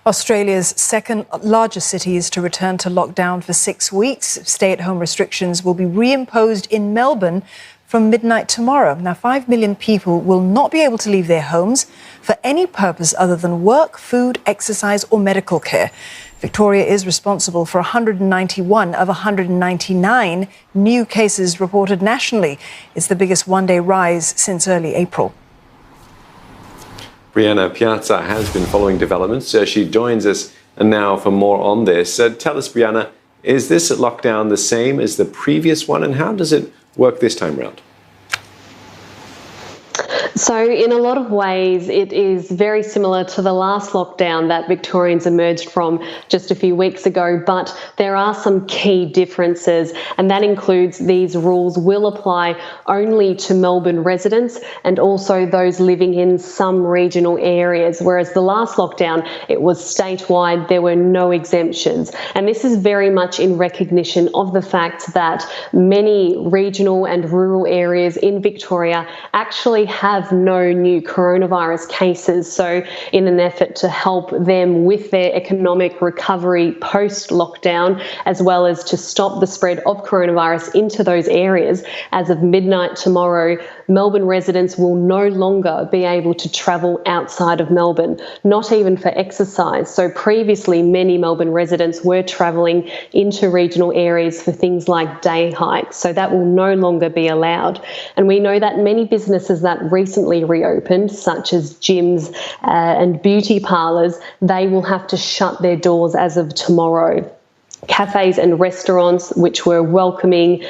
Australia's second largest city is to return to lockdown for 6 weeks. Stay-at-home restrictions will be reimposed in Melbourne from midnight tomorrow. Now, 5 million people will not be able to leave their homes for any purpose other than work, food, exercise or medical care. Victoria is responsible for 191 of 199 new cases reported nationally. It's the biggest one-day rise since early April. Brianna Piazza has been following developments. She joins us now for more on this. Tell us, Brianna, is this lockdown the same as the previous one, and how does it work this time round? So in a lot of ways, it is very similar to the last lockdown that Victorians emerged from just a few weeks ago, but there are some key differences, and that includes these rules will apply only to Melbourne residents and also those living in some regional areas, whereas the last lockdown, it was statewide, there were no exemptions. And this is very much in recognition of the fact that many regional and rural areas in Victoria actually have no new coronavirus cases. So in an effort to help them with their economic recovery post-lockdown, as well as to stop the spread of coronavirus into those areas, as of midnight tomorrow, Melbourne residents will no longer be able to travel outside of Melbourne, not even for exercise. So previously, many Melbourne residents were travelling into regional areas for things like day hikes. So that will no longer be allowed. And we know that many businesses that recently reopened, such as gyms and beauty parlours, they will have to shut their doors as of tomorrow. Cafes and restaurants, which were welcoming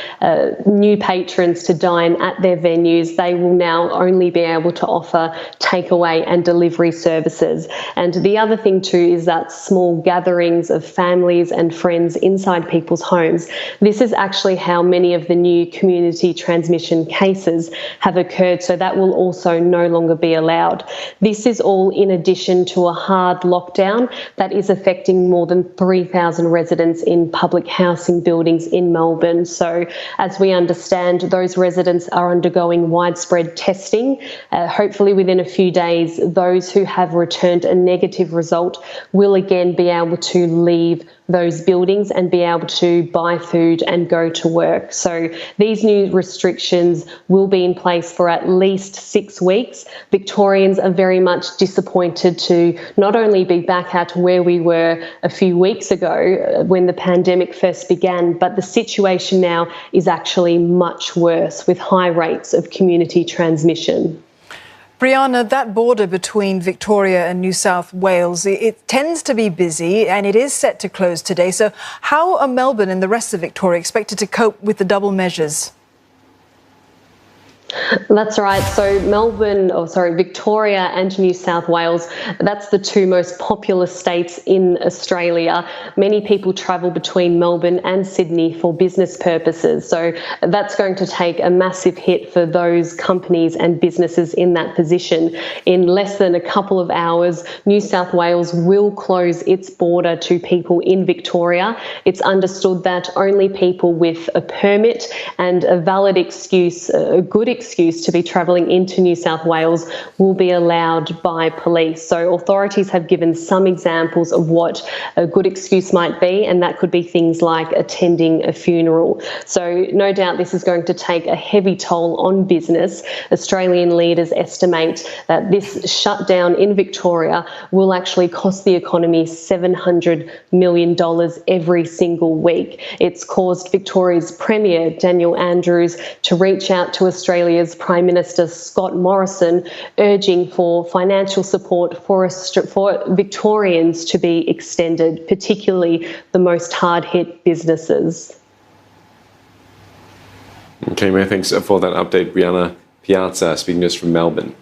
new patrons to dine at their venues, they will now only be able to offer takeaway and delivery services. And the other thing too is that small gatherings of families and friends inside people's homes, this is actually how many of the new community transmission cases have occurred, so that will also no longer be allowed. This is all in addition to a hard lockdown that is affecting more than 3,000 residents in public housing buildings in Melbourne. So as we understand, those residents are undergoing widespread testing. Hopefully within a few days, those who have returned a negative result will again be able to leave those buildings and be able to buy food and go to work. So these new restrictions will be in place for at least 6 weeks. Victorians are very much disappointed to not only be back at where we were a few weeks ago when the pandemic first began, but the situation now is actually much worse with high rates of community transmission. Brianna, that border between Victoria and New South Wales, it tends to be busy and it is set to close today. So how are Melbourne and the rest of Victoria expected to cope with the double measures? That's right. So Victoria and New South Wales, that's the two most populous states in Australia. Many people travel between Melbourne and Sydney for business purposes. So that's going to take a massive hit for those companies and businesses in that position. In less than a couple of hours, New South Wales will close its border to people in Victoria. It's understood that only people with a permit and a valid excuse, a good excuse to be travelling into New South Wales will be allowed by police. So authorities have given some examples of what a good excuse might be, and that could be things like attending a funeral. So no doubt this is going to take a heavy toll on business. Australian leaders estimate that this shutdown in Victoria will actually cost the economy $700 million every single week. It's caused Victoria's Premier, Daniel Andrews, to reach out to Australia's Prime Minister Scott Morrison, urging for financial support for Victorians to be extended, particularly the most hard-hit businesses. Okay, many thanks for that update, Brianna Piazza, speaking to us from Melbourne.